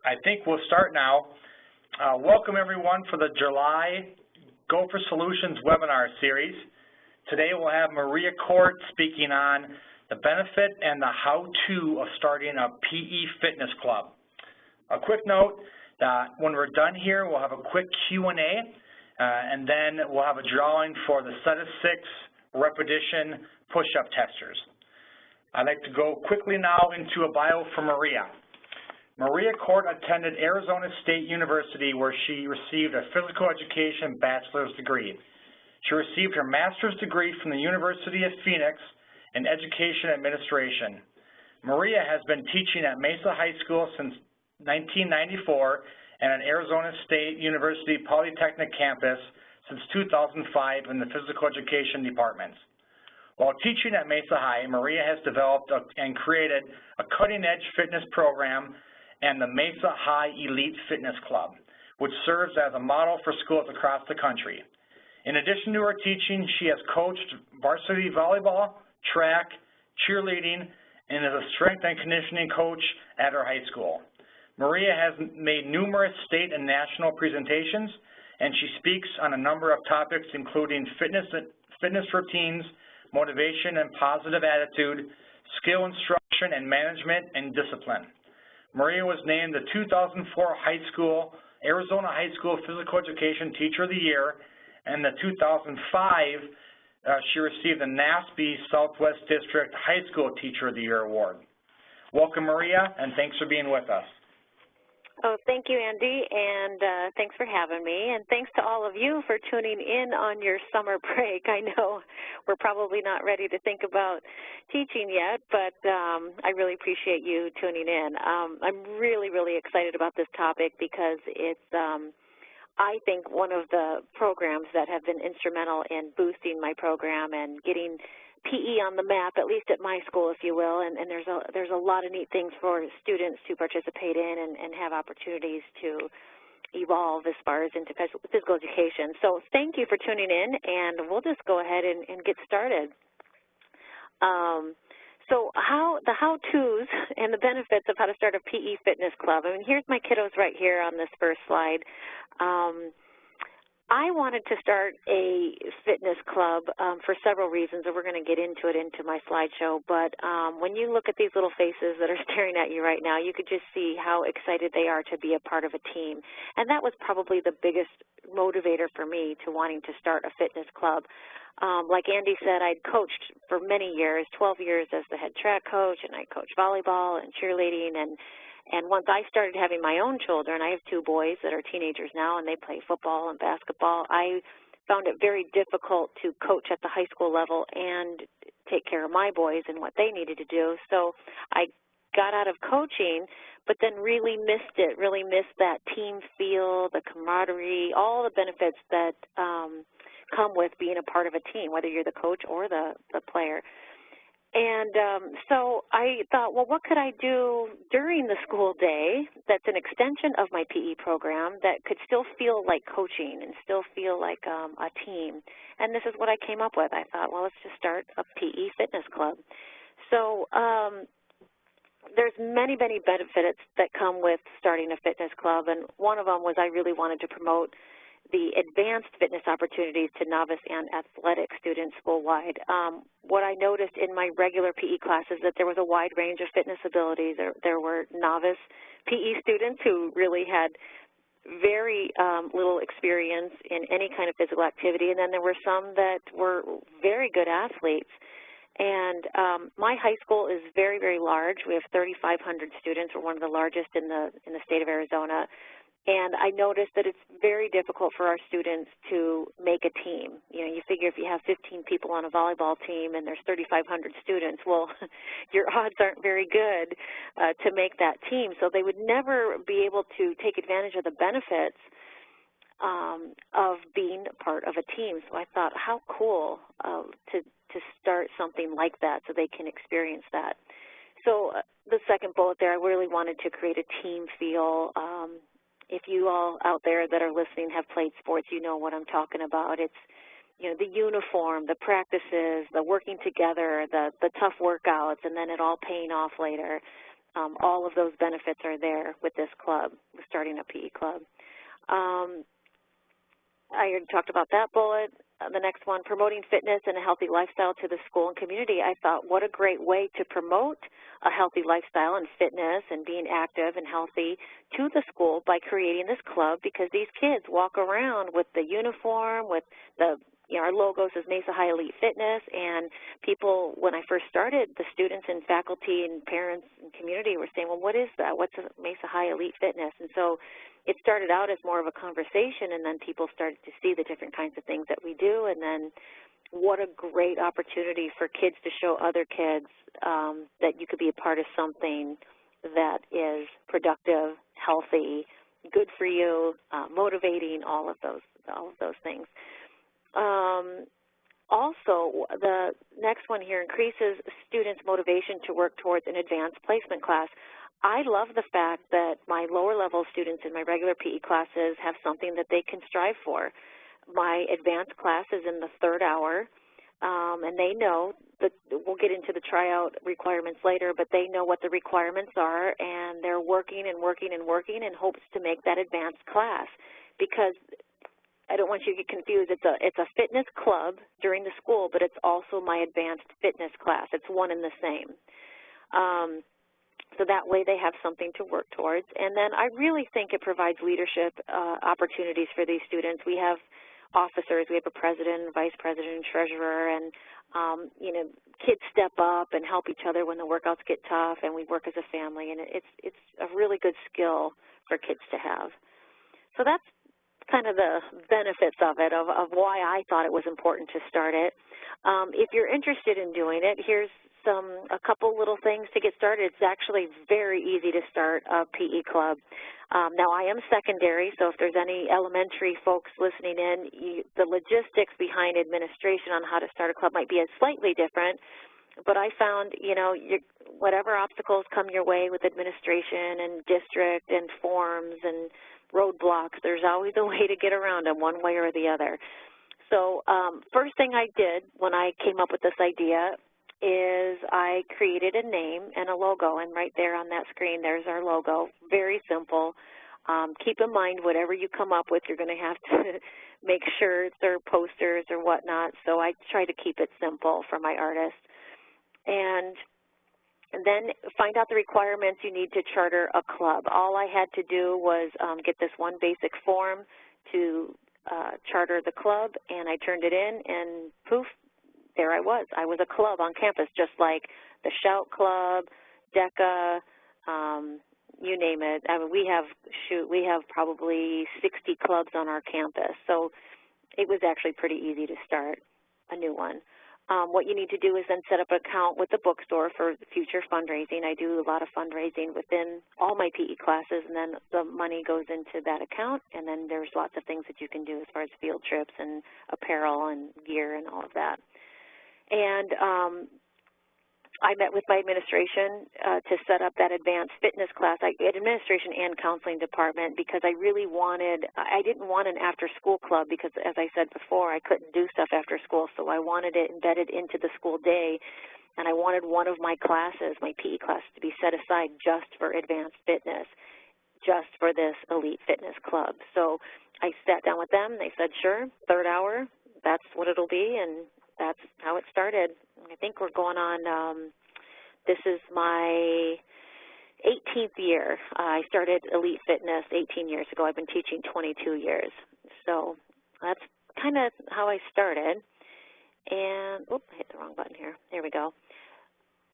I think we'll start now. Welcome everyone for the July Gopher Solutions webinar series. Today we'll have Maria Corte speaking on the benefit and the how-to of starting a PE fitness club. A quick note that when we're done here, we'll have a quick Q&A, and then we'll have a drawing for the set of 6 repetition push-up testers. I'd like to go quickly now into a bio for Maria. Maria Corte attended Arizona State University, where she received a physical education bachelor's degree. She received her master's degree from the University of Phoenix in education administration. Maria has been teaching at Mesa High School since 1994 and at Arizona State University Polytechnic campus since 2005 in the physical education departments. While teaching at Mesa High, Maria has developed and created a cutting-edge fitness program and the Mesa High Elite Fitness Club, which serves as a model for schools across the country. In addition to her teaching, she has coached varsity volleyball, track, cheerleading, and is a strength and conditioning coach at her high school. Maria has made numerous state and national presentations, and she speaks on a number of topics including fitness routines, motivation and positive attitude, skill instruction and management, and discipline. Maria was named the 2004 Arizona High School Physical Education Teacher of the Year, and the 2005 she received the NASB Southwest District High School Teacher of the Year Award. Welcome, Maria, and thanks for being with us. Oh, thank you, Andy, and thanks for having me, and thanks to all of you for tuning in on your summer break. I know we're probably not ready to think about teaching yet, but I really appreciate you tuning in. I'm really, really excited about this topic because it's, I think, one of the programs that have been instrumental in boosting my program and getting PE on the map, at least at my school, if you will, and there's a lot of neat things for students to participate in and have opportunities to evolve as far as into physical education. So thank you for tuning in, and we'll just go ahead and get started. So the how-tos and the benefits of how to start a PE fitness club. I mean, here's my kiddos right here on this first slide. I wanted to start a fitness club for several reasons, and we're going to get into it into my slideshow, but when you look at these little faces that are staring at you right now, you could just see how excited they are to be a part of a team, and that was probably the biggest motivator for me to wanting to start a fitness club. Like Andy said, I'd coached for many years, 12 years as the head track coach, and I coached volleyball and cheerleading, and once I started having my own children, I have 2 boys that are teenagers now, and they play football and basketball. I found it very difficult to coach at the high school level and take care of my boys and what they needed to do. So I got out of coaching, but then really missed it, really missed that team feel, the camaraderie, all the benefits that come with being a part of a team, whether you're the coach or the player. And so I thought, well, what could I do during the school day that's an extension of my PE program that could still feel like coaching and still feel like a team? And this is what I came up with. I thought, well, let's just start a PE fitness club. So there's many, many benefits that come with starting a fitness club, and one of them was I really wanted to promote the advanced fitness opportunities to novice and athletic students school-wide. What I noticed in my regular PE classes that there was a wide range of fitness abilities. There were novice PE students who really had very little experience in any kind of physical activity, and then there were some that were very good athletes. And my high school is very, very large. We have 3,500 students. We're one of the largest in the state of Arizona. And I noticed that it's very difficult for our students to make a team. You know, you figure if you have 15 people on a volleyball team and there's 3,500 students, well, your odds aren't very good to make that team. So they would never be able to take advantage of the benefits of being part of a team. So I thought, how cool to start something like that so they can experience that. So the second bullet there, I really wanted to create a team feel. If you all out there that are listening have played sports, you know what I'm talking about. It's, you know, the uniform, the practices, the working together, the tough workouts, and then it all paying off later. all of those benefits are there with this club, with starting a PE club. I already talked about that bullet. The next one, promoting fitness and a healthy lifestyle to the school and community. I thought, what a great way to promote a healthy lifestyle and fitness and being active and healthy to the school by creating this club, because these kids walk around with the uniform, with the, our logo says Mesa High Elite Fitness, and people, when I first started, the students and faculty and parents and community were saying, well, what is that? What's a Mesa High Elite Fitness? And so it started out as more of a conversation, and then people started to see the different kinds of things that we do, and then what a great opportunity for kids to show other kids that you could be a part of something that is productive, healthy, good for you, motivating, all of those things. Also, the next one here, increases students' motivation to work towards an advanced placement class. I love the fact that my lower-level students in my regular PE classes have something that they can strive for. My advanced class is in the 3rd hour, and they know that we'll get into the tryout requirements later, but they know what the requirements are, and they're working and working and working in hopes to make that advanced class, because I don't want you to get confused. It's a fitness club during the school, but it's also my advanced fitness class. It's one and the same. So that way they have something to work towards. And then I really think it provides leadership opportunities for these students. We have officers. We have a president, vice president, and treasurer, and kids step up and help each other when the workouts get tough, and we work as a family. And it's a really good skill for kids to have. So that's kind of the benefits of it, of why I thought it was important to start it. If you're interested in doing it, here's a couple little things to get started. It's actually very easy to start a PE club. Now, I am secondary, so if there's any elementary folks listening in, the logistics behind administration on how to start a club might be slightly different, but I found, whatever obstacles come your way with administration and district and forms and roadblocks, there's always a way to get around them one way or the other. So first thing I did when I came up with this idea is I created a name and a logo, and right there on that screen there's our logo. Very simple. Keep in mind, whatever you come up with, you're going to have to make shirts or posters or whatnot, so I try to keep it simple for my artists. And then find out the requirements you need to charter a club. All I had to do was get this one basic form to charter the club, and I turned it in, and poof, there I was. I was a club on campus, just like the Shout Club, DECA, you name it. I mean, we have probably 60 clubs on our campus, so it was actually pretty easy to start a new one. What you need to do is then set up an account with the bookstore for future fundraising. I do a lot of fundraising within all my PE classes, and then the money goes into that account, and then there's lots of things that you can do as far as field trips and apparel and gear and all of that. And I met with my administration to set up that advanced fitness class, administration and counseling department, because I really I didn't want an after-school club because, as I said before, I couldn't do stuff after school, so I wanted it embedded into the school day, and I wanted one of my classes, my PE class, to be set aside just for advanced fitness, just for this elite fitness club. So I sat down with them. They said, sure, 3rd hour, that's what it'll be, and that's how it started. I think we're going on, this is my 18th year. I started Elite Fitness 18 years ago. I've been teaching 22 years. So that's kind of how I started. And, oops, I hit the wrong button here. There we go.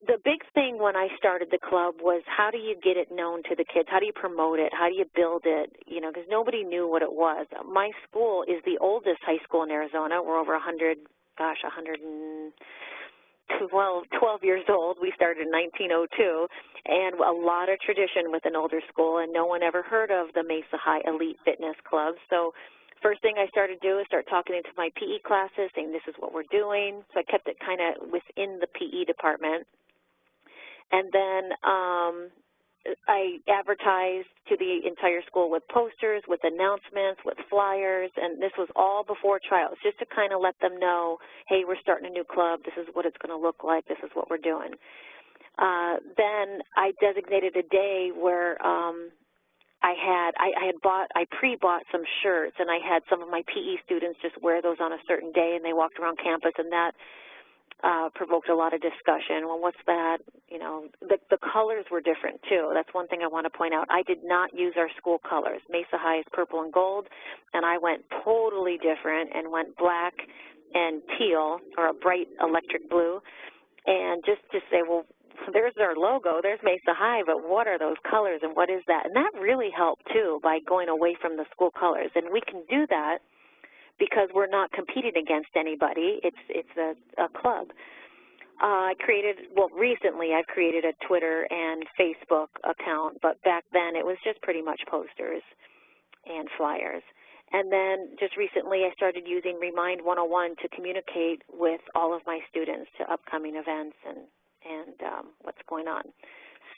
The big thing when I started the club was, how do you get it known to the kids? How do you promote it? How do you build it? Because nobody knew what it was. My school is the oldest high school in Arizona. We're over 12 years old. We started in 1902, and a lot of tradition with an older school, and no one ever heard of the Mesa High Elite Fitness Club. So first thing I started to do is start talking into my PE classes, saying this is what we're doing. So I kept it kind of within the PE department. And then I advertised to the entire school with posters, with announcements, with flyers, and this was all before tryouts, just to kind of let them know, hey, we're starting a new club, this is what it's going to look like, this is what we're doing. Then I designated a day where I pre-bought some shirts, and I had some of my PE students just wear those on a certain day, and they walked around campus, and that provoked a lot of discussion. Well, what's that? You know, the colors were different, too. That's one thing I want to point out. I did not use our school colors. Mesa High is purple and gold, and I went totally different and went black and teal, or a bright electric blue, and just to say, well, there's our logo, there's Mesa High, but what are those colors and what is that? And that really helped, too, by going away from the school colors. And we can do that because we're not competing against anybody. It's a club. Recently I've created a Twitter and Facebook account, but back then it was just pretty much posters and flyers. And then just recently I started using Remind 101 to communicate with all of my students to upcoming events and what's going on.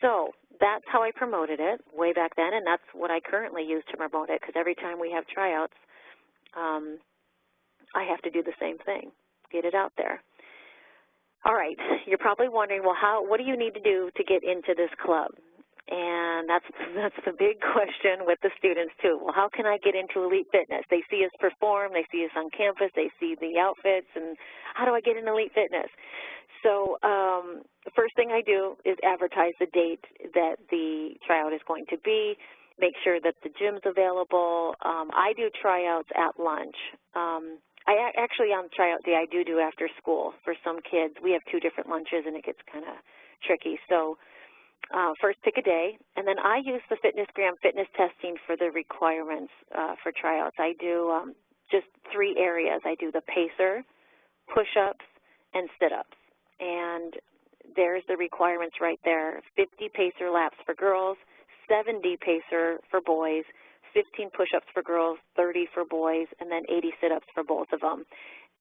So that's how I promoted it way back then, and that's what I currently use to promote it, because every time we have tryouts, I have to do the same thing, get it out there. All right, you're probably wondering, well, what do you need to do to get into this club? And that's the big question with the students, too. Well, how can I get into Elite Fitness? They see us perform, they see us on campus, they see the outfits, and how do I get into Elite Fitness? So the first thing I do is advertise the date that the tryout is going to be, make sure that the gym's available. I do tryouts at lunch. Actually, on tryout day, I do after school for some kids. We have 2 different lunches, and it gets kind of tricky. So first pick a day, and then I use the FitnessGram fitness testing for the requirements for tryouts. I do just 3 areas. I do the pacer, push-ups, and sit-ups. And there's the requirements right there. 50 pacer laps for girls, 70 pacer for boys, 15 push-ups for girls, 30 for boys, and then 80 sit-ups for both of them.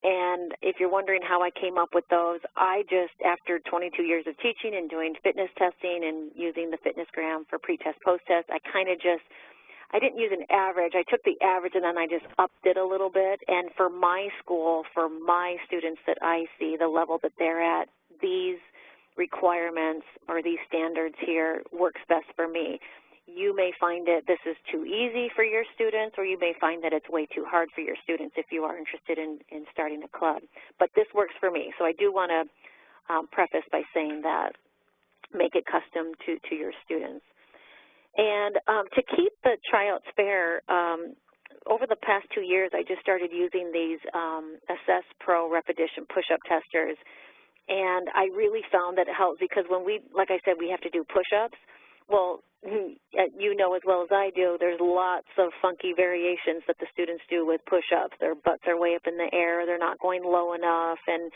And if you're wondering how I came up with those, I just, after 22 years of teaching and doing fitness testing and using the FitnessGram for pre-test, post-test, I didn't use an average. I took the average and then I just upped it a little bit. And for my school, for my students that I see, the level that they're at, these requirements or these standards here works best for me. You may find this is too easy for your students, or you may find that it's way too hard for your students if you are interested in starting a club. But this works for me. So I do want to preface by saying that. Make it custom to your students. And to keep the tryouts fair, over the past 2 years, I just started using these Assess Pro Repetition push-up testers, and I really found that it helps because when like I said, we have to do push-ups. Well, you know as well as I do, there's lots of funky variations that the students do with push-ups. Their butts are way up in the air, they're not going low enough, and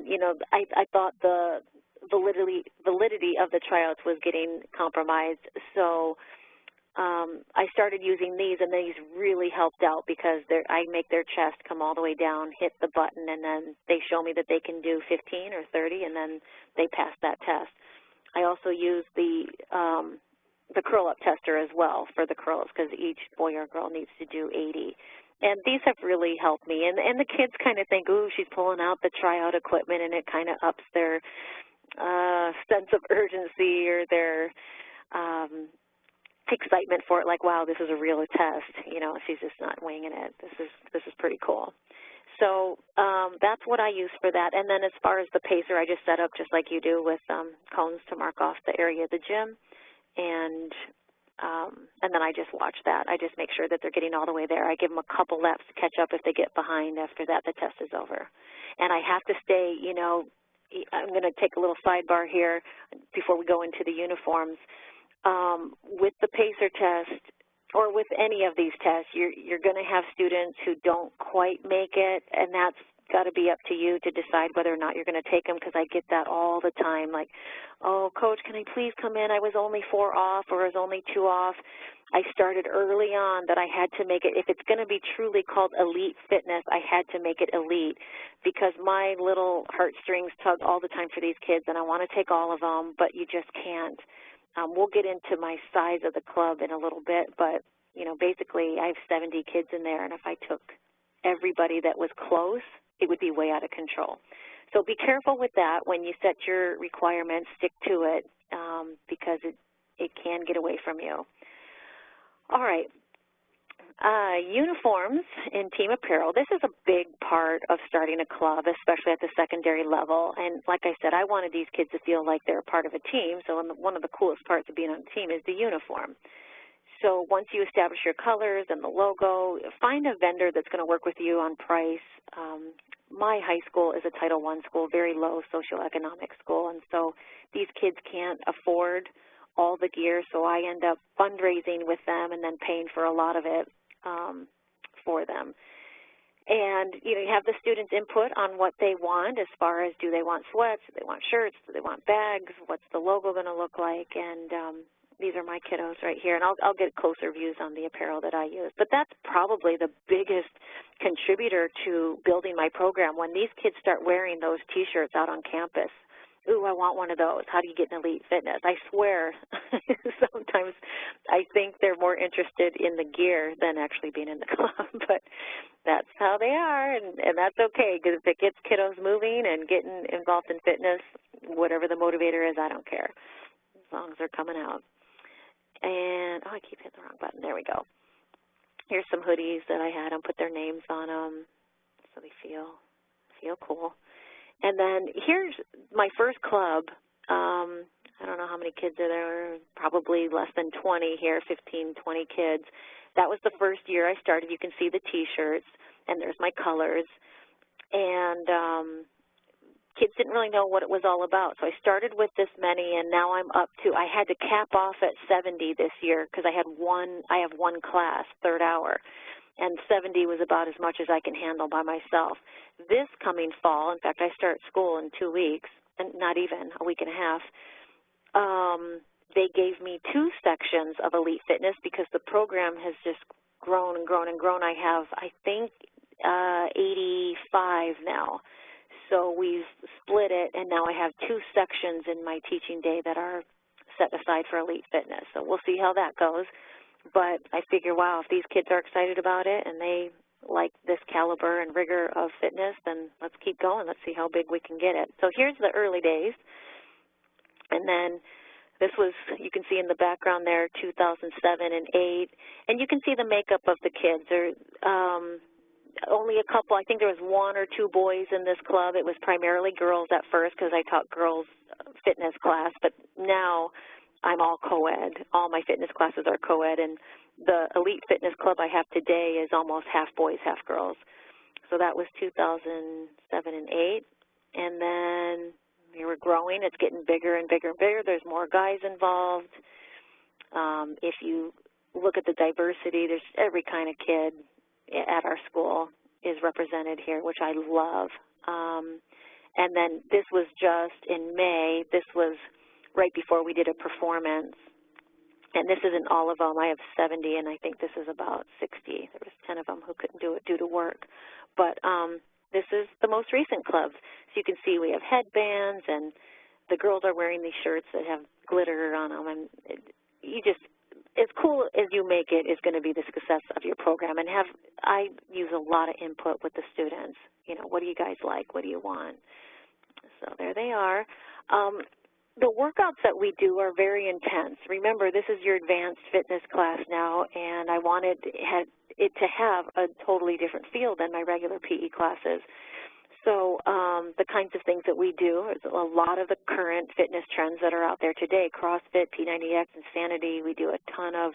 you know, I thought the validity of the tryouts was getting compromised. So I started using these, and these really helped out because I make their chest come all the way down, hit the button, and then they show me that they can do 15 or 30, and then they pass that test. I also use the curl-up tester as well for the curls because each boy or girl needs to do 80. And these have really helped me. And the kids kind of think, ooh, she's pulling out the tryout equipment, and it kind of ups their sense of urgency or their excitement for it, like, wow, this is a real test. You know, she's just not winging it. This is pretty cool. So that's what I use for that. And then as far as the pacer, I just set up just like you do with cones to mark off the area of the gym. And then I just watch that. I just make sure that they're getting all the way there. I give them a couple laps to catch up if they get behind. After that, the test is over. And I have to stay, you know, I'm going to take a little sidebar here before we go into the uniforms. With the pacer test, or with any of these tests, you're going to have students who don't quite make it, and that's got to be up to you to decide whether or not you're going to take them, because I get that all the time, like, oh, coach, can I please come in? I was only 4 off, or I was only 2 off. I started early on that I had to make it, if it's going to be truly called elite fitness, I had to make it elite, because my little heartstrings tug all the time for these kids, and I want to take all of them, but you just can't. We'll get into my size of the club in a little bit, but, you know, basically I have 70 kids in there, and if I took everybody that was close, it would be way out of control. So be careful with that when you set your requirements, stick to it, because it can get away from you. All right. Uniforms in team apparel. This is a big part of starting a club, especially at the secondary level. And like I said, I wanted these kids to feel like they're part of a team. So one of the coolest parts of being on a team is the uniform. So once you establish your colors and the logo, find a vendor that's going to work with you on price. My high school is a Title I school, very low socioeconomic school, and so these kids can't afford all the gear, so I end up fundraising with them and then paying for a lot of it for them. And, you know, you have the students' input on what they want as far as do they want sweats, do they want shirts, do they want bags, what's the logo going to look like, and these are my kiddos right here, and I'll get closer views on the apparel that I use. But that's probably the biggest contributor to building my program. When these kids start wearing those T-shirts out on campus, ooh, I want one of those. How do you get an elite fitness? I swear, sometimes I think they're more interested in the gear than actually being in the club, but that's how they are, and that's okay, because if it gets kiddos moving and getting involved in fitness, whatever the motivator is, I don't care, as long as they're coming out. And, oh, I keep hitting the wrong button. There we go. Here's some hoodies that I had them put their names on them so they feel cool. And then here's my first club. I don't know how many kids are there, probably less than 20 here, 15, 20 kids. That was the first year I started. You can see the T-shirts, and there's my colors. And kids didn't really know what it was all about. So I started with this many, and now I'm up to, I had to cap off at 70 this year because I have one class, third hour, and 70 was about as much as I can handle by myself. This coming fall, in fact, I start school in 2 weeks, and not even, a week and a half, they gave me 2 sections of Elite Fitness because the program has just grown and grown and grown. I have, I think, 85 now. So we've split it, and now I have 2 sections in my teaching day that are set aside for Elite Fitness. So we'll see how that goes. But I figure, wow, if these kids are excited about it and they like this caliber and rigor of fitness, then let's keep going. Let's see how big we can get it. So here's the early days. And then this was, you can see in the background there, 2007 and 8. And you can see the makeup of the kids. There only a couple, I think there was 1 or 2 boys in this club. It was primarily girls at first because I taught girls fitness class, but now I'm all co-ed. All my fitness classes are co-ed, and the Elite Fitness Club I have today is almost half boys, half girls. So that was 2007 and 8, and then we were growing. It's getting bigger and bigger and bigger. There's more guys involved. If you look at the diversity, there's every kind of kid at our school is represented here, which I love. And then this was just in May. This was right before we did a performance. And this isn't all of them. I have 70, and I think this is about 60. There was 10 of them who couldn't do it due to work. But this is the most recent clubs. So you can see we have headbands, and the girls are wearing these shirts that have glitter on them. And you just, as cool as you make it is going to be the success of your program. And I use a lot of input with the students. You know, what do you guys like? What do you want? So there they are. The workouts that we do are very intense. Remember, this is your advanced fitness class now, and I wanted it to have a totally different feel than my regular PE classes. So the kinds of things that we do is a lot of the current fitness trends that are out there today, CrossFit, P90X, Insanity. We do a ton of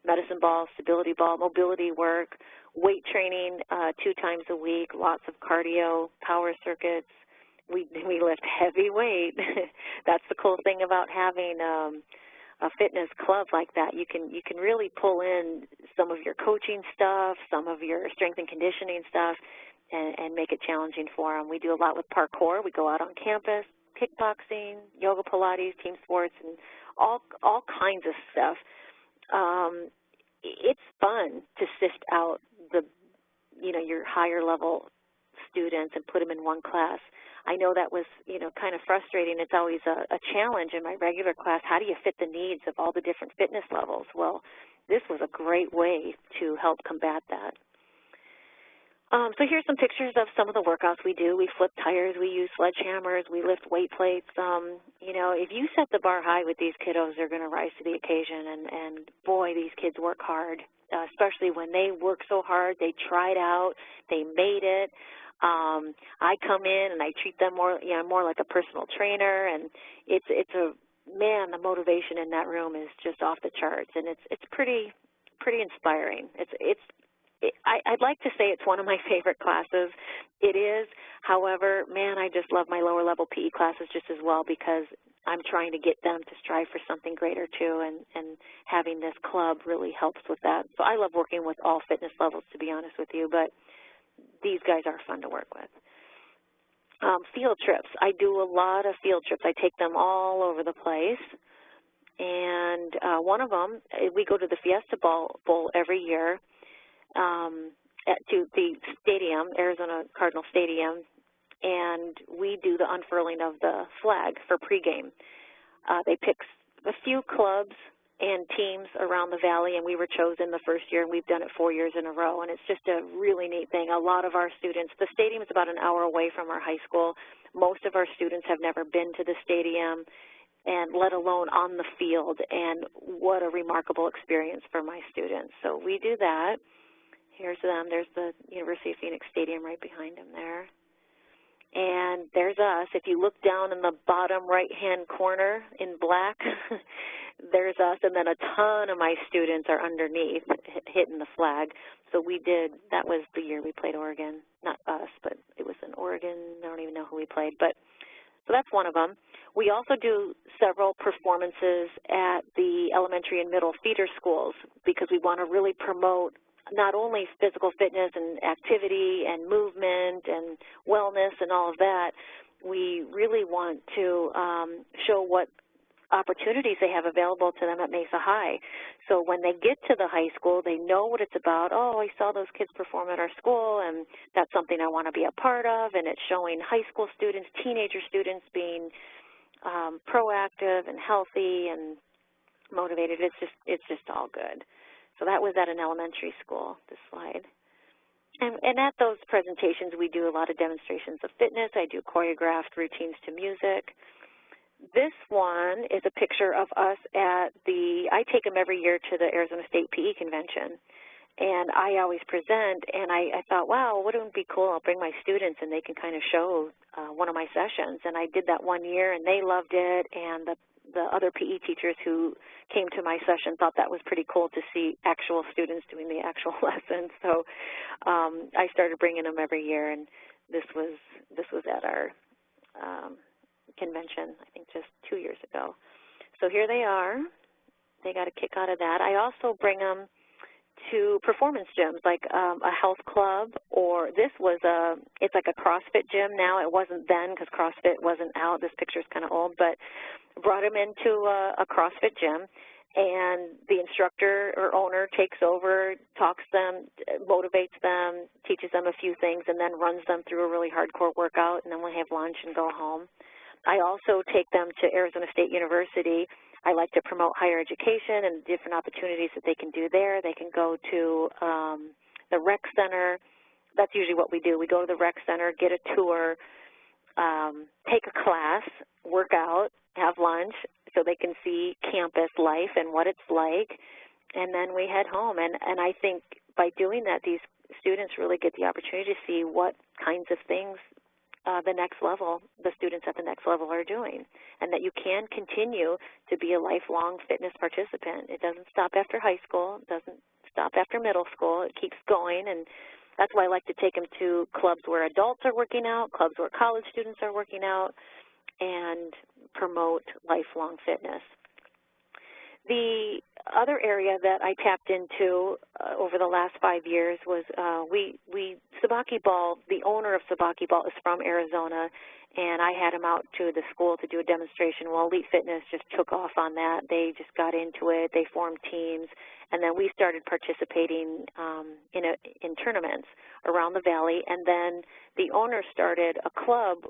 medicine ball, stability ball, mobility work, weight training 2 times a week, lots of cardio, power circuits. We lift heavy weight. That's the cool thing about having a fitness club like that. You can really pull in some of your coaching stuff, some of your strength and conditioning stuff, and make it challenging for them. We do a lot with parkour. We go out on campus, kickboxing, yoga, Pilates, team sports, and all kinds of stuff. It's fun to sift out your higher level students and put them in one class. I know that was, kind of frustrating. It's always a challenge in my regular class. How do you fit the needs of all the different fitness levels? Well, this was a great way to help combat that. So here's some pictures of some of the workouts we do. We flip tires, we use sledgehammers, we lift weight plates. You know, if you set the bar high with these kiddos, they're going to rise to the occasion. And boy, these kids work hard, especially when they work so hard. They tried out, they made it. I come in and I treat them more, you know, more like a personal trainer, and it's a man. The motivation in that room is just off the charts, and it's pretty inspiring. I'd like to say it's one of my favorite classes. It is. However, man, I just love my lower level PE classes just as well, because I'm trying to get them to strive for something greater too, and having this club really helps with that. So I love working with all fitness levels, to be honest with you, but these guys are fun to work with. Field trips. I do a lot of field trips. I take them all over the place. And one of them, we go to the Fiesta Bowl every year to the stadium, Arizona Cardinal Stadium, and we do the unfurling of the flag for pregame. They pick a few clubs and teams around the valley, and we were chosen the first year, and we've done it 4 years in a row, and it's just a really neat thing. A lot of our students, the stadium is about an hour away from our high school. Most of our students have never been to the stadium, and let alone on the field, and what a remarkable experience for my students. So we do that. Here's them. There's the University of Phoenix Stadium right behind them there. And there's us. If you look down in the bottom right-hand corner in black, there's us, and then a ton of my students are underneath hitting the flag. So we did, that was the year we played Oregon. Not us, but it was in Oregon. I don't even know who we played, but so that's one of them. We also do several performances at the elementary and middle feeder schools, because we want to really promote not only physical fitness and activity and movement and wellness and all of that. We really want to show what opportunities they have available to them at Mesa High. So when they get to the high school, they know what it's about. Oh, I saw those kids perform at our school, and that's something I want to be a part of. And it's showing high school students, teenager students being proactive and healthy and motivated. It's just all good. So that was at an elementary school, this slide. And at those presentations, we do a lot of demonstrations of fitness. I do choreographed routines to music. This one is a picture of us at I take them every year to the Arizona State PE Convention. And I always present, and I thought, wow, wouldn't it be cool? I'll bring my students, and they can kind of show one of my sessions. And I did that one year, and they loved it, and the other PE teachers who came to my session thought that was pretty cool to see actual students doing the actual lessons. So I started bringing them every year, and this was at our convention, I think just 2 years ago. So here they are. They got a kick out of that. I also bring them to performance gyms, like a health club, or it's like a CrossFit gym now. It wasn't then, because CrossFit wasn't out. This picture's kind of old, but brought them into a CrossFit gym, and the instructor or owner takes over, talks them, motivates them, teaches them a few things, and then runs them through a really hardcore workout, and then we have lunch and go home. I also take them to Arizona State University. I like to promote higher education and different opportunities that they can do there. They can go to the rec center. That's usually what we do. We go to the rec center, get a tour, take a class, work out, have lunch, so they can see campus life and what it's like, and then we head home. And I think by doing that, these students really get the opportunity to see what kinds of things the students at the next level are doing, and that you can continue to be a lifelong fitness participant. It doesn't stop after high school. It doesn't stop after middle school. It keeps going, and that's why I like to take them to clubs where adults are working out, clubs where college students are working out, and promote lifelong fitness. The other area that I tapped into over the last 5 years was Sabaki Ball. The owner of Sabaki Ball is from Arizona, and I had him out to the school to do a demonstration. Well, Elite Fitness just took off on that. They just got into it. They formed teams, and then we started participating in tournaments around the valley. And then the owner started a club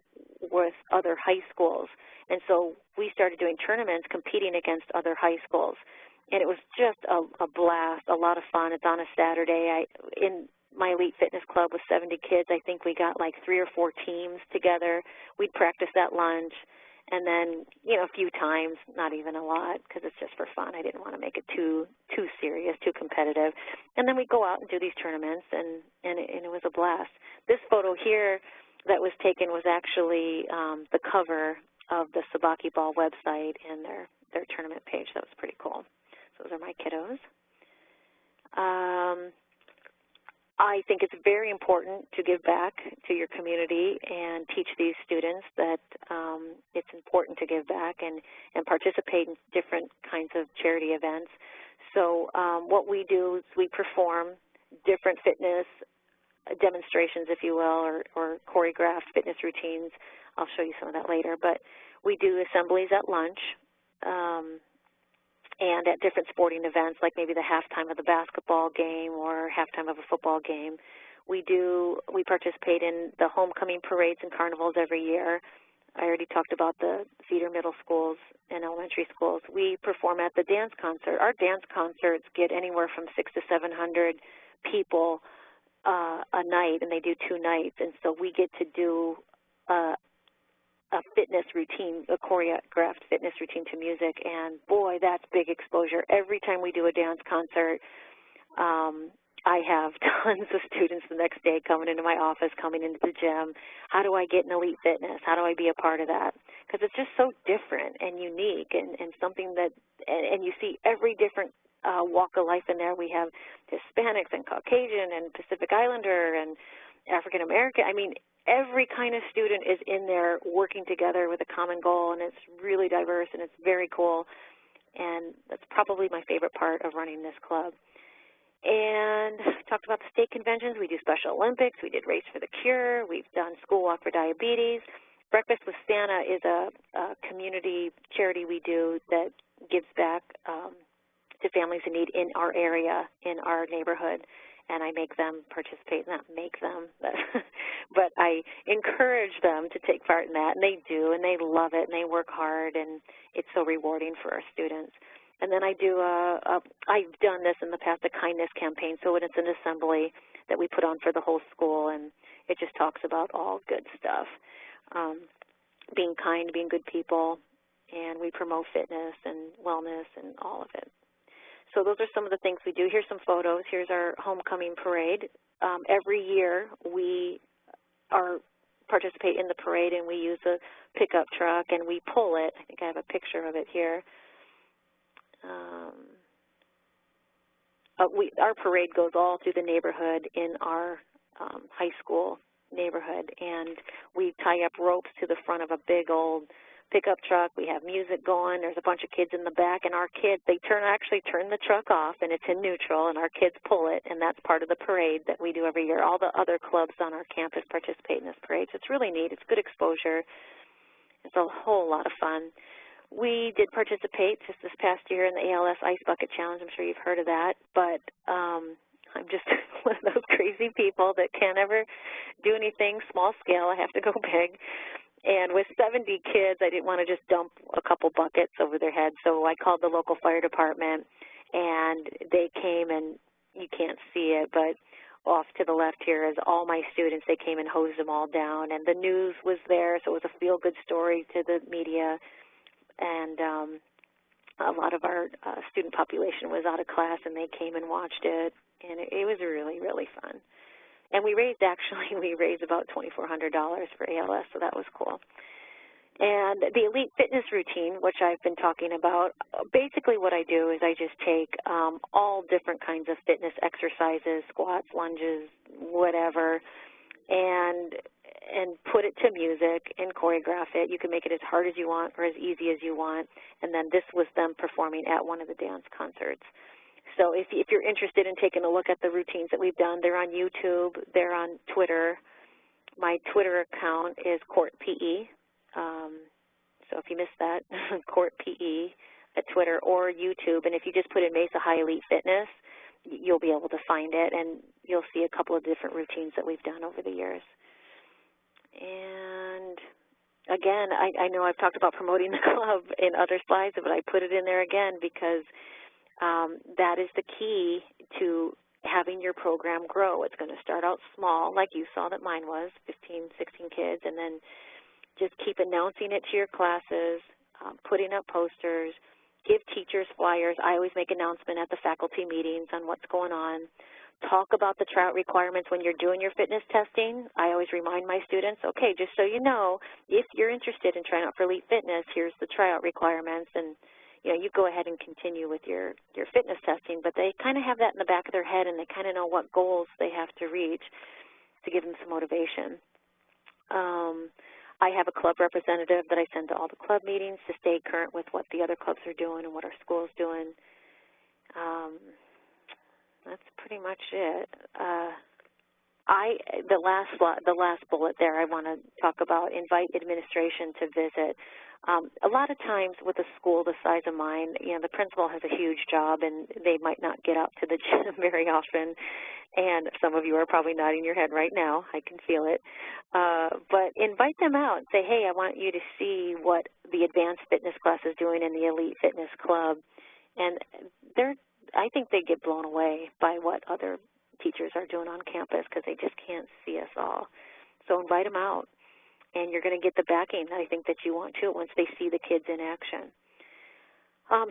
with other high schools, and so we started doing tournaments, competing against other high schools. And it was just a blast, a lot of fun. It's on a Saturday. In my Elite Fitness Club with 70 kids, I think we got like 3 or 4 teams together. We'd practice at lunch, and then, you know, a few times, not even a lot, because it's just for fun. I didn't want to make it too serious, too competitive. And then we'd go out and do these tournaments, and it was a blast. This photo here that was taken was actually the cover of the Sabaki Ball website and their tournament page. That was pretty cool. So those are my kiddos. I think it's very important to give back to your community and teach these students that it's important to give back and participate in different kinds of charity events. So what we do is we perform different fitness demonstrations, if you will, or choreographed fitness routines. I'll show you some of that later. But we do assemblies at lunch and at different sporting events, like maybe the halftime of the basketball game or halftime of a football game. We participate in the homecoming parades and carnivals every year. I already talked about the feeder middle schools and elementary schools. We perform at the dance concert. Our dance concerts get anywhere from 600 to 700 people a night, and they do 2 nights. And so we get to do a fitness routine, a choreographed fitness routine to music, and boy, that's big exposure. Every time we do a dance concert, I have tons of students the next day coming into my office, coming into the gym. How do I get in Elite Fitness? How do I be a part of that? Because it's just so different and unique and something that, and you see every different walk of life in there. We have Hispanics and Caucasian and Pacific Islander and African American. I mean, every kind of student is in there working together with a common goal, and it's really diverse, and it's very cool, and that's probably my favorite part of running this club. And talked about the state conventions. We do Special Olympics. We did Race for the Cure. We've done School Walk for Diabetes. Breakfast with Santa is a community charity we do that gives back to families in need in our area, in our neighborhood. And I make them participate, not make them, but I encourage them to take part in that, and they do, and they love it, and they work hard, and it's so rewarding for our students. And then I do I've done this in the past, a kindness campaign, so it's an assembly that we put on for the whole school, and it just talks about all good stuff, being kind, being good people, and we promote fitness and wellness and all of it. So those are some of the things we do. Here's some photos. Here's our homecoming parade. Every year we participate in the parade, and we use a pickup truck, and we pull it. I think I have a picture of it here. Our parade goes all through the neighborhood in our high school neighborhood, and we tie up ropes to the front of a big old pickup truck. We have music going. There's a bunch of kids in the back, and our kids, they actually turn the truck off, and it's in neutral, and our kids pull it, and that's part of the parade that we do every year. All the other clubs on our campus participate in this parade, so it's really neat. It's good exposure. It's a whole lot of fun. We did participate just this past year in the ALS Ice Bucket Challenge. I'm sure you've heard of that, but I'm just one of those crazy people that can't ever do anything small scale. I have to go big. And with 70 kids, I didn't want to just dump a couple buckets over their heads, so I called the local fire department, and they came, and you can't see it, but off to the left here is all my students. They came and hosed them all down, and the news was there, so it was a feel-good story to the media, and a lot of our student population was out of class, and they came and watched it, and it was really, really fun. And we raised about $2,400 for ALS, so that was cool. And the Elite Fitness routine, which I've been talking about, basically what I do is I just take all different kinds of fitness exercises, squats, lunges, whatever, and put it to music and choreograph it. You can make it as hard as you want or as easy as you want. And then this was them performing at one of the dance concerts. So if you're interested in taking a look at the routines that we've done, they're on YouTube, they're on Twitter. My Twitter account is CourtPE. So if you missed that, CourtPE at Twitter or YouTube. And if you just put in Mesa High Elite Fitness, you'll be able to find it, and you'll see a couple of different routines that we've done over the years. And again, I know I've talked about promoting the club in other slides, but I put it in there again because that is the key to having your program grow. It's going to start out small, like you saw that mine was, 15, 16 kids, and then just keep announcing it to your classes, putting up posters, give teachers flyers. I always make announcement at the faculty meetings on what's going on. Talk about the Tryout requirements when you're doing your fitness testing. I always remind my students, okay, just so you know, if you're interested in trying out for elite fitness, here's the Tryout requirements, and you go ahead and continue with your fitness testing, but they kind of have that in the back of their head, and they kind of know what goals they have to reach to give them some motivation. I have a club representative that I send to all the club meetings to stay current with what the other clubs are doing and what our school is doing. That's pretty much it. The last bullet there, I want to talk about invite administration to visit. A lot of times with a school the size of mine, the principal has a huge job and they might not get out to the gym very often. And some of you are probably nodding your head right now. I can feel it. But invite them out and say, hey, I want you to see what the advanced fitness class is doing in the elite fitness club. And I think they get blown away by what other teachers are doing on campus because they just can't see us all. So invite them out, and you're going to get the backing, I think, that you want to once they see the kids in action.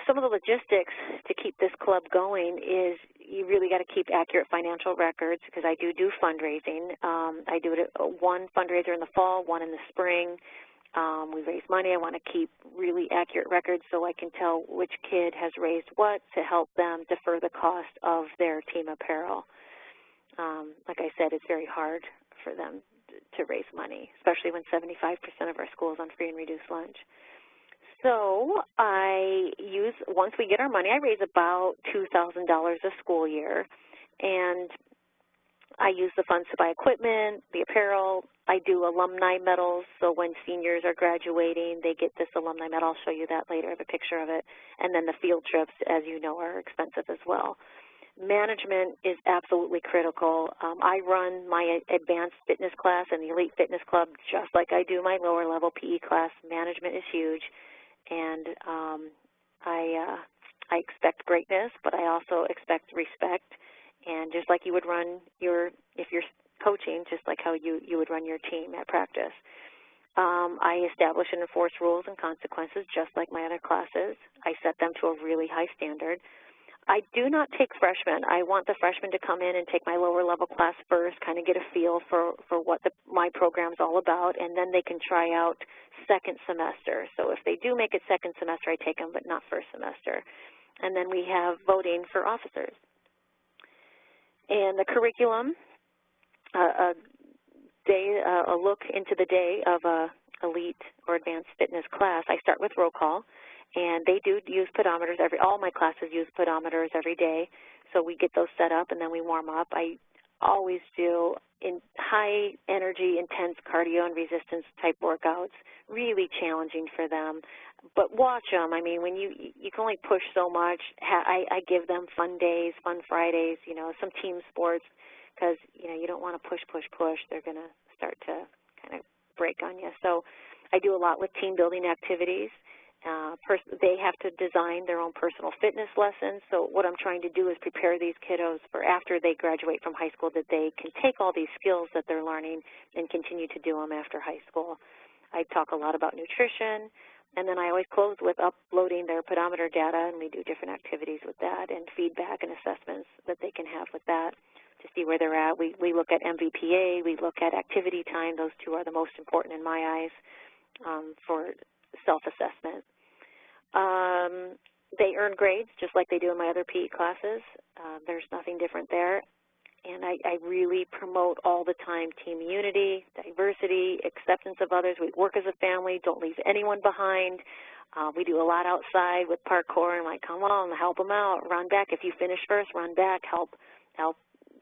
Some of the logistics to keep this club going is you really got to keep accurate financial records because I do fundraising. I do one fundraiser in the fall, one in the spring. We raise money. I want to keep really accurate records so I can tell which kid has raised what to help them defer the cost of their team apparel. Like I said, it's very hard for them to raise money, especially when 75% of our school is on free and reduced lunch. So once we get our money, I raise about $2,000 a school year, and I use the funds to buy equipment, the apparel. I do alumni medals, so when seniors are graduating, they get this alumni medal. I'll show you that later. I have a picture of it. And then the field trips, as you know, are expensive as well. Management is absolutely critical. I run my advanced fitness class and the elite fitness club just like I do my lower level PE class. Management is huge, and I expect greatness, but I also expect respect. And just like you would run if you're coaching, just like how you would run your team at practice. I establish and enforce rules and consequences just like my other classes. I set them to a really high standard. I do not take freshmen. I want the freshmen to come in and take my lower level class first, kind of get a feel for what my program's all about, and then they can try out second semester. So if they do make it second semester, I take them, but not first semester. And then we have voting for officers. And the curriculum, a look into the day of a elite or advanced fitness class. I start with roll call, and they do use pedometers. All my classes use pedometers every day, so we get those set up and then we warm up. I always do in high energy, intense cardio and resistance type workouts, really challenging for them. But watch them. I mean, when you can only push so much. I give them fun days, fun Fridays, some team sports, because, you don't want to push. They're going to start to kind of break on you. So I do a lot with team building activities. They have to design their own personal fitness lessons. So what I'm trying to do is prepare these kiddos for after they graduate from high school, that they can take all these skills that they're learning and continue to do them after high school. I talk a lot about nutrition. And then I always close with uploading their pedometer data, and we do different activities with that and feedback and assessments that they can have with that to see where they're at. We look at MVPA, we look at activity time. Those two are the most important in my eyes for self-assessment. They earn grades just like they do in my other PE classes. There's nothing different there. And I really promote all the time team unity, diversity, acceptance of others. We work as a family, don't leave anyone behind. We do a lot outside with parkour, and like, come on, help them out, run back. If you finish first, run back, help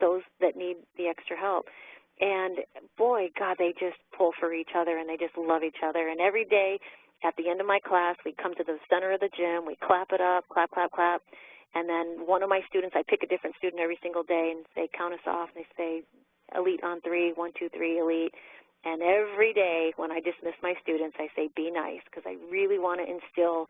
those that need the extra help. And boy, God, they just pull for each other, and they just love each other. And every day at the end of my class, we come to the center of the gym, we clap it up, clap, clap, clap. And then one of my students, I pick a different student every single day, and they count us off, and they say, elite on 3, 1, 2, 3, elite. And every day when I dismiss my students, I say, be nice, because I really want to instill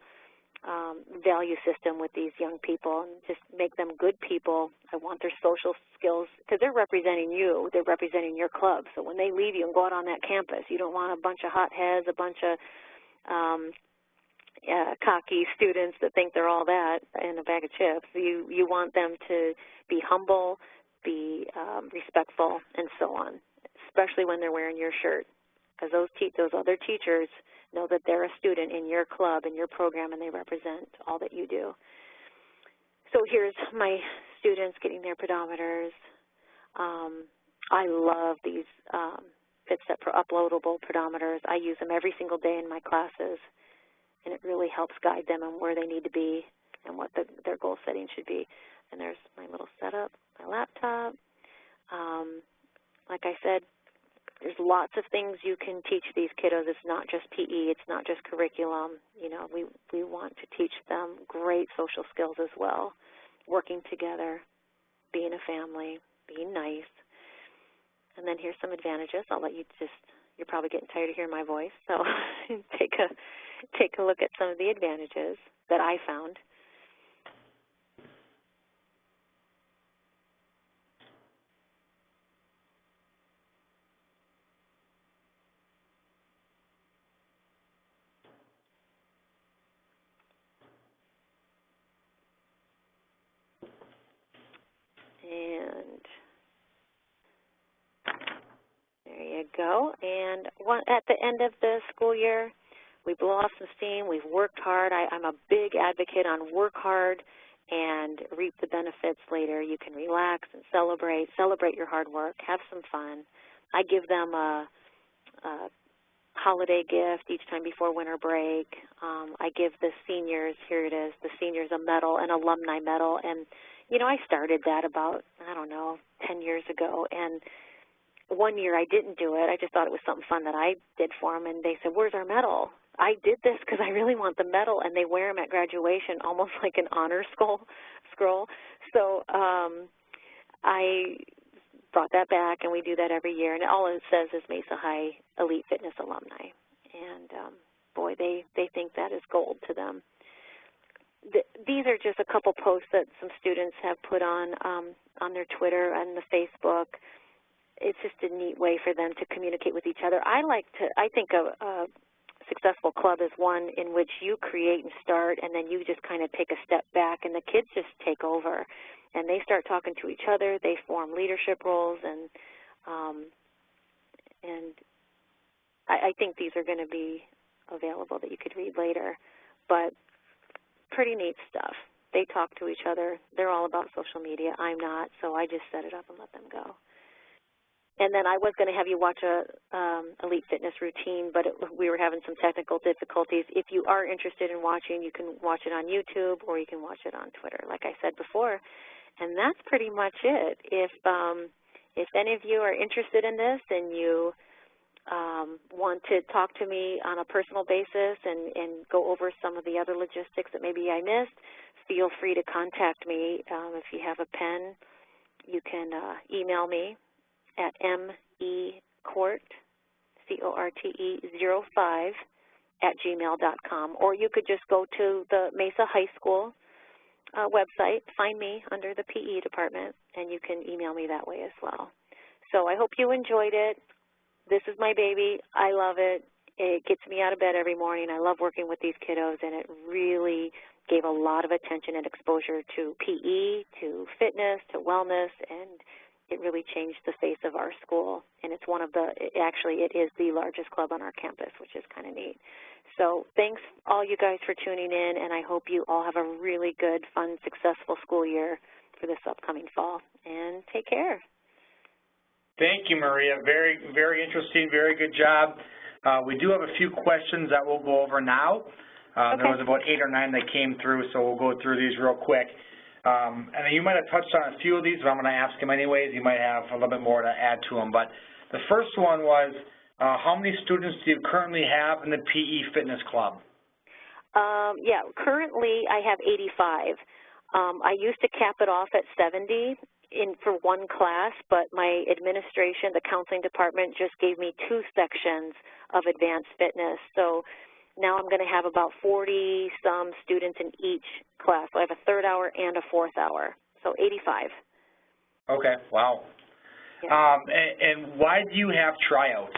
value system with these young people and just make them good people. I want their social skills because they're representing you. They're representing your club. So when they leave you and go out on that campus, you don't want a bunch of hotheads, a bunch of cocky students that think they're all that in a bag of chips. You want them to be humble, be respectful, and so on, especially when they're wearing your shirt, because those other teachers know that they're a student in your club, in your program, and they represent all that you do. So here's my students getting their pedometers. I love these FitStep uploadable pedometers. I use them every single day in my classes, and it really helps guide them on where they need to be and what their goal setting should be. And there's my little setup, my laptop. Like I said, there's lots of things you can teach these kiddos. It's not just PE. It's not just curriculum. You know, we want to teach them great social skills as well, working together, being a family, being nice. And then here's some advantages. I'll let you you're probably getting tired of hearing my voice, so take a look at some of the advantages that I found. And there you go. And at the end of the school year, we blow off some steam. We've worked hard. I'm a big advocate on work hard and reap the benefits later. You can relax and celebrate your hard work, have some fun. I give them a holiday gift each time before winter break. I give the seniors, here it is, the seniors a medal, an alumni medal. And, you know, I started that about, 10 years ago. And one year I didn't do it. I just thought it was something fun that I did for them. And they said, where's our medal? I did this because I really want the medal. And they wear them at graduation almost like an honor scroll. So I brought that back, and we do that every year. And all it says is Mesa High Elite Fitness Alumni. And, boy, they think that is gold to them. These are just a couple posts that some students have put on their Twitter and the Facebook. It's just a neat way for them to communicate with each other. I think a successful club is one in which you create and start, and then you just kind of take a step back, and the kids just take over. And they start talking to each other. They form leadership roles, and I think these are going to be available that you could read later. But pretty neat stuff. They talk to each other. They're all about social media. I'm not, so I just set it up and let them go. And then I was going to have you watch a Elite Fitness routine, but we were having some technical difficulties. If you are interested in watching, you can watch it on YouTube or you can watch it on Twitter, like I said before. And that's pretty much it. If any of you are interested in this and you want to talk to me on a personal basis and go over some of the other logistics that maybe I missed, feel free to contact me. If you have a pen, you can email me at mecorte, C-O-R-T-E 05 @gmail.com, or you could just go to the Mesa High School website, find me under the PE department, and you can email me that way as well. So I hope you enjoyed it. This is my baby. I love it. It gets me out of bed every morning. I love working with these kiddos, and it really gave a lot of attention and exposure to PE, to fitness, to wellness, and it really changed the face of our school. And it's actually it is the largest club on our campus, which is kind of neat. So thanks all you guys for tuning in, and I hope you all have a really good, fun, successful school year for this upcoming fall. And take care. Thank you, Maria. Very, very interesting. Very good job. We do have a few questions that we'll go over now. Okay. There was about 8 or 9 that came through, so we'll go through these real quick. And you might have touched on a few of these, but I'm going to ask them anyways. You might have a little bit more to add to them. But the first one was, how many students do you currently have in the PE Fitness Club? Yeah, currently I have 85. I used to cap it off at 70 for one class, but my administration, the counseling department, just gave me 2 sections of advanced fitness. So now I'm going to have about 40-some students in each class. So I have a third hour and a fourth hour, so 85. Okay, wow. Yeah. And why do you have tryouts?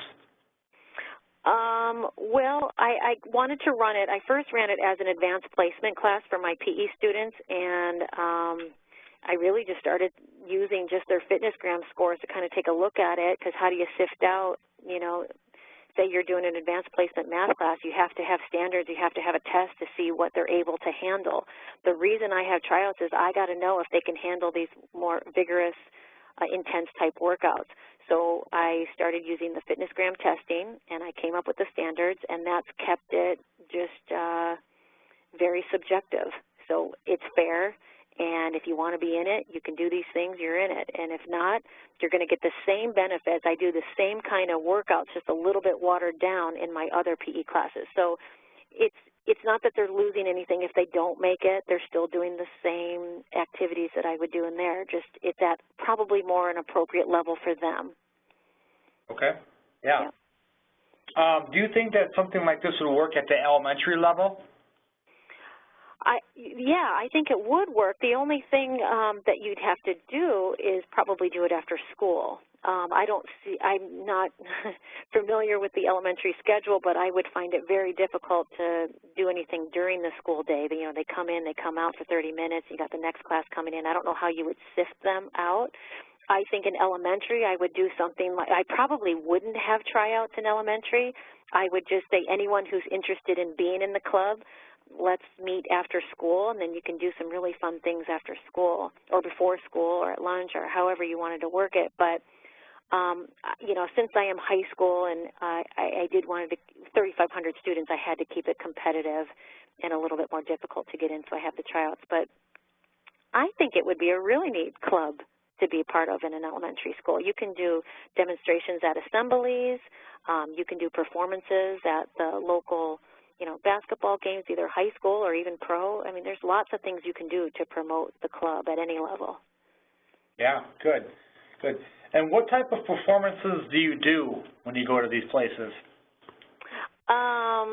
Well, I wanted to run it. I first ran it as an advanced placement class for my PE students, and I really just started using just their FitnessGram scores to kind of take a look at it, because how do you sift out, you know, say you're doing an advanced placement math class, you have to have standards, you have to have a test to see what they're able to handle. The reason I have tryouts is I got to know if they can handle these more vigorous, intense type workouts. So I started using the FitnessGram testing, and I came up with the standards, and that's kept it just very subjective. So it's fair, and if you want to be in it, you can do these things, you're in it. And if not, you're going to get the same benefits. I do the same kind of workouts, just a little bit watered down in my other PE classes. So it's not that they're losing anything if they don't make it. They're still doing the same activities that I would do in there. Just it's at probably more an appropriate level for them. Okay. Yeah. Do you think that something like this would work at the elementary level? Yeah, I think it would work. The only thing that you'd have to do is probably do it after school. I'm not familiar with the elementary schedule, but I would find it very difficult to do anything during the school day. You know, they come in, they come out for 30 minutes, you got the next class coming in. I don't know how you would sift them out. I think in elementary I would do something like, I probably wouldn't have tryouts in elementary. I would just say anyone who's interested in being in the club, let's meet after school, and then you can do some really fun things after school or before school or at lunch or however you wanted to work it. But, you know, since I am high school and I did wanted to, 3,500 students, I had to keep it competitive and a little bit more difficult to get in, so I have the tryouts. But I think it would be a really neat club to be a part of in an elementary school. You can do demonstrations at assemblies. You can do performances at the local, you know, basketball games, either high school or even pro. I mean, there's lots of things you can do to promote the club at any level. Yeah, good, good. And what type of performances do you do when you go to these places? Are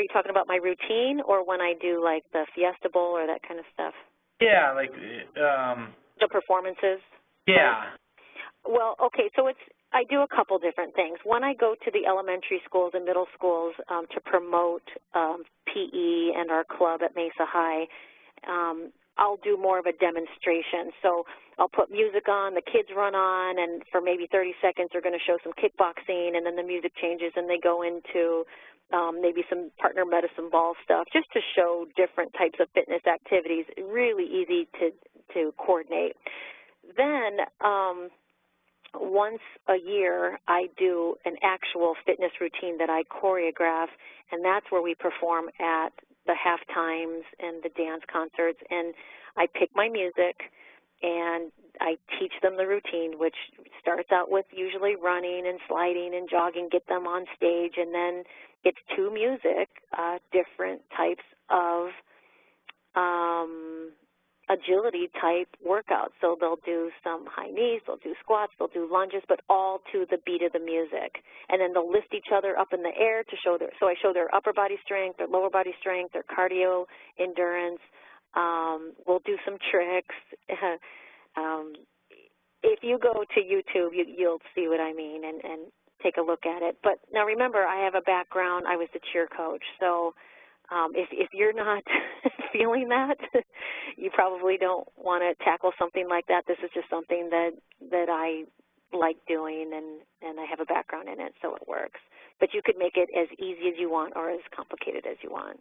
you talking about my routine or when I do, like, the Fiesta Bowl or that kind of stuff? Yeah, like the performances? Yeah. Well, okay, so I do a couple different things. When I go to the elementary schools and middle schools to promote PE and our club at Mesa High, I'll do more of a demonstration. So I'll put music on, the kids run on, and for maybe 30 seconds they're going to show some kickboxing, and then the music changes and they go into maybe some partner medicine ball stuff, just to show different types of fitness activities, really easy to coordinate. Then once a year I do an actual fitness routine that I choreograph, and that's where we perform at the half times and the dance concerts, and I pick my music and I teach them the routine, which starts out with usually running and sliding and jogging, get them on stage, and then it's to music, different types of agility type workouts. So they'll do some high knees, they'll do squats, they'll do lunges, but all to the beat of the music. And then they'll lift each other up in the air to show so I show their upper body strength, their lower body strength, their cardio endurance. We'll do some tricks. If you go to YouTube, you'll see what I mean and take a look at it. But now remember, I have a background, I was the cheer coach, so if you're not feeling that, you probably don't want to tackle something like that. This is just something that I like doing, and I have a background in it, so it works. But you could make it as easy as you want or as complicated as you want.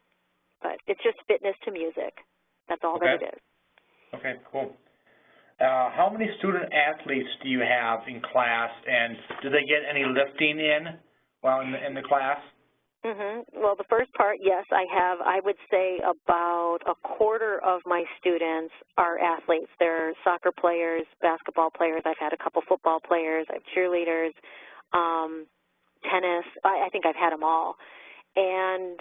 But it's just fitness to music. That's all that it is. Okay, cool. How many student athletes do you have in class, and do they get any lifting in while in the class? Well, the first part, yes, I would say about a quarter of my students are athletes. They're soccer players, basketball players. I've had a couple football players. I have cheerleaders, tennis. I think I've had them all. And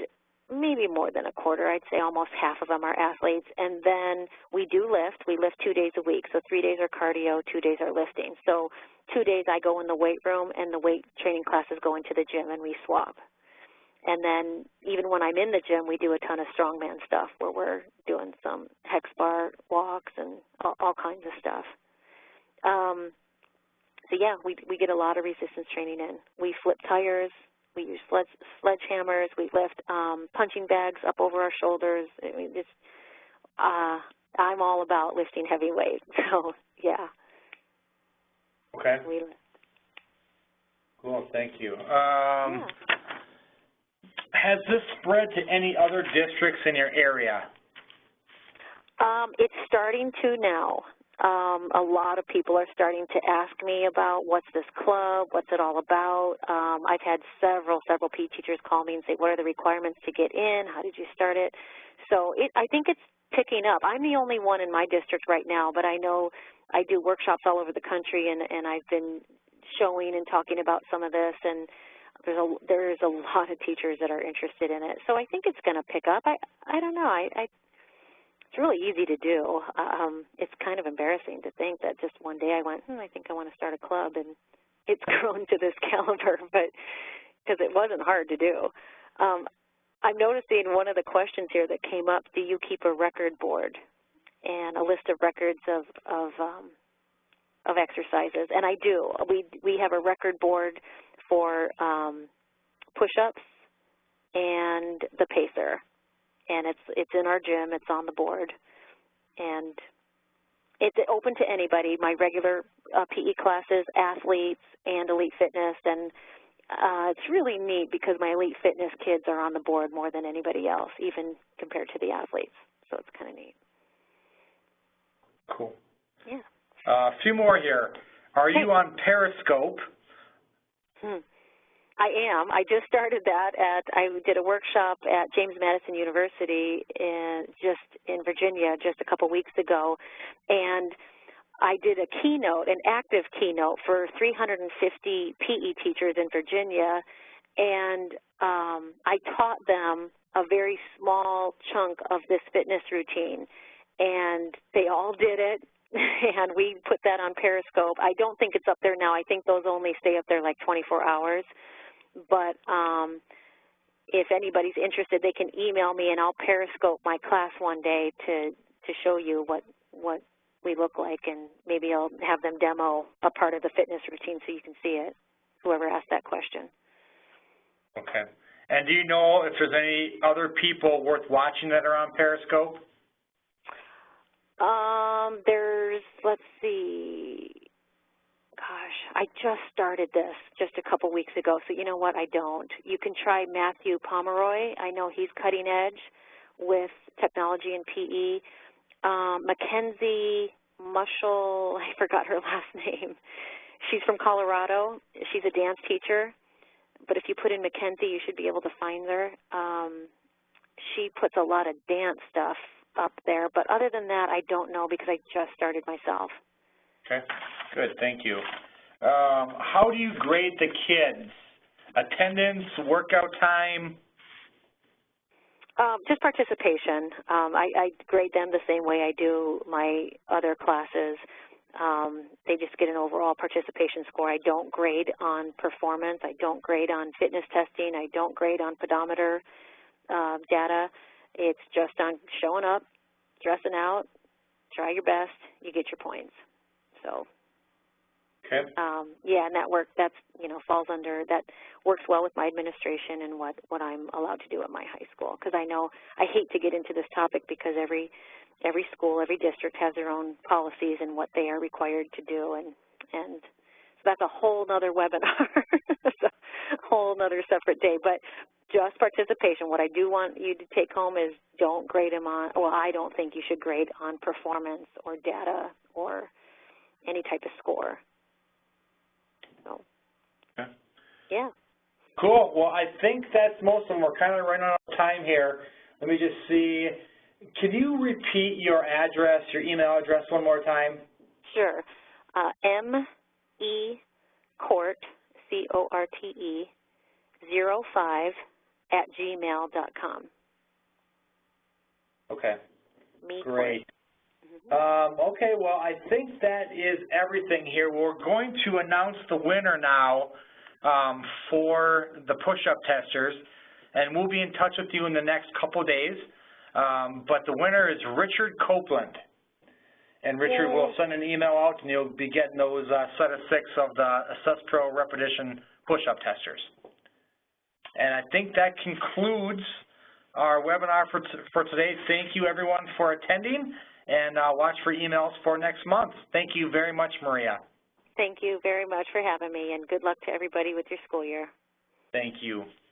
maybe more than a quarter. I'd say almost half of them are athletes. And then we do lift. We lift 2 days a week. So 3 days are cardio, 2 days are lifting. So 2 days I go in the weight room, and the weight training classes go into the gym, and we swap. And then even when I'm in the gym, we do a ton of strongman stuff where we're doing some hex bar walks and all kinds of stuff. So yeah, we get a lot of resistance training in. We flip tires, we use sledgehammers, we lift punching bags up over our shoulders. I mean, I'm all about lifting heavy weight, so yeah. Okay. We lift. Cool, thank you. Yeah. Has this spread to any other districts in your area? It's starting to now. A lot of people are starting to ask me about what's this club, what's it all about. I've had several PE teachers call me and say, what are the requirements to get in? How did you start it? So I think it's picking up. I'm the only one in my district right now, but I know I do workshops all over the country, and I've been showing and talking about some of this, and there's a lot of teachers that are interested in it. So I think it's going to pick up. I don't know. It's really easy to do. It's kind of embarrassing to think that just one day I went, I think I want to start a club, and it's grown to this caliber, but because it wasn't hard to do. I'm noticing one of the questions here that came up, do you keep a record board and a list of records of exercises? And I do. We have a record board for push-ups and the pacer. And it's in our gym, it's on the board, and it's open to anybody, my regular PE classes, athletes, and elite fitness, and it's really neat because my elite fitness kids are on the board more than anybody else, even compared to the athletes, so it's kind of neat. Cool. Yeah. A few more here. Are you on Periscope? I am. I just started that I did a workshop at James Madison University in Virginia just a couple weeks ago, and I did a keynote, an active keynote for 350 PE teachers in Virginia, and I taught them a very small chunk of this fitness routine, and they all did it, and we put that on Periscope. I don't think it's up there now. I think those only stay up there like 24 hours. But if anybody's interested, they can email me, and I'll Periscope my class one day to show you what we look like, and maybe I'll have them demo a part of the fitness routine so you can see it, whoever asked that question. Okay. And do you know if there's any other people worth watching that are on Periscope? Let's see. Gosh, I just started this just a couple weeks ago, so you know what, I don't. You can try Matthew Pomeroy. I know he's cutting edge with technology and PE. Mackenzie Mushel, I forgot her last name. She's from Colorado. She's a dance teacher, but if you put in Mackenzie, you should be able to find her. She puts a lot of dance stuff up there, but other than that, I don't know because I just started myself. Okay, good, thank you. How do you grade the kids? Attendance, workout time? Just participation. I grade them the same way I do my other classes. They just get an overall participation score. I don't grade on performance. I don't grade on fitness testing. I don't grade on pedometer data. It's just on showing up, dressing out, try your best, you get your points. So, okay. yeah, and that falls under, that works well with my administration and what I'm allowed to do at my high school. Because I know, I hate to get into this topic because every school, every district has their own policies and what they are required to do, and so that's a whole nother webinar, that's a whole nother separate day. But just participation. What I do want you to take home is don't grade them on, well, I don't think you should grade on performance or data or any type of score. So, okay. Yeah. Cool. Well, I think that's most of them. We're kind of running out of time here. Let me just see. Can you repeat your address, your email address one more time? Sure. M.E. Corte, C-O-R-T-E, 05@gmail.com. Okay. Me Great. Okay, well, I think that is everything here. We're going to announce the winner now for the push-up testers. and we'll be in touch with you in the next couple days. But the winner is Richard Copeland. And Richard will send an email out, and you'll be getting those set of 6 of the Assess Pro Repetition push-up testers. And I think that concludes our webinar for today. Thank you, everyone, for attending, and watch for emails for next month. Thank you very much, Maria. Thank you very much for having me, and good luck to everybody with your school year. Thank you.